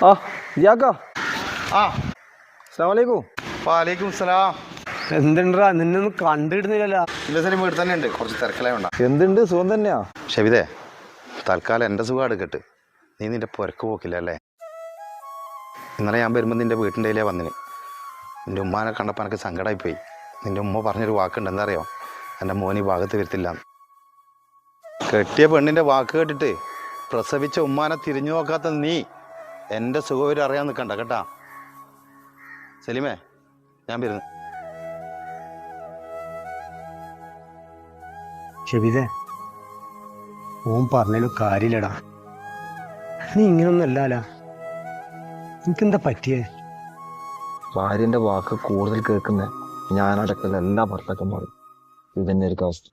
ആ ജിയാക്ക ആ അസ്സലാമലൈക്കും. വാലേക്കും സലാം. എന്തുണ്ടാ നിന്നൊന്നും കണ്ടിടുന്നില്ലല്ലോ. ഇല്ല സാർ വീട്ടിൽ തന്നെ ഉണ്ട്, കുറച്ച് തിരക്കിലായി ഉണ്ടാ. എന്തുണ്ട് സുഖം തന്നെയാ? ഷെബിതേ, തൽക്കാലം എൻ്റെ സുഖം എടുക്കട്ട്. നീ നിന്റെ പുരക്ക് പോക്കില്ല അല്ലേ? ഇന്നലെ ഞാൻ വരുമ്പോൾ നിൻ്റെ വീട്ടിൻ്റെ കയ്യിലേ വന്നിന്. നിൻ്റെ ഉമ്മാനെ കണ്ടപ്പോൾ എനിക്ക് സങ്കടമായിപ്പോയി. നിൻ്റെ ഉമ്മ പറഞ്ഞൊരു വാക്കുണ്ട്, എന്താ അറിയോ? എൻ്റെ മോൻ ഈ ഭാഗത്ത് വരുത്തില്ല. കെട്ടിയ പെണ്ണിൻ്റെ വാക്ക് കേട്ടിട്ട് പ്രസവിച്ച ഉമ്മാനെ തിരിഞ്ഞു നോക്കാത്ത നീ എൻ്റെ സുഖം അറിയാൻ നിൽക്കണ്ട കേട്ടാ. സലീമേ, ഞാൻ വരുന്നു. ഷെബിതേ, ഓൻ പറഞ്ഞാലും കാര്യമില്ലടാ. നീ ഇങ്ങനൊന്നും അല്ലാല. എനിക്കെന്താ പറ്റിയേ? ഭാര്യന്റെ വാക്ക് കൂടുതൽ കേൾക്കുന്ന ഞാനടക്കുന്ന എല്ലാ ഭർത്താക്കന്മാരും ഇതന്നെ ഒരു അവസ്ഥ.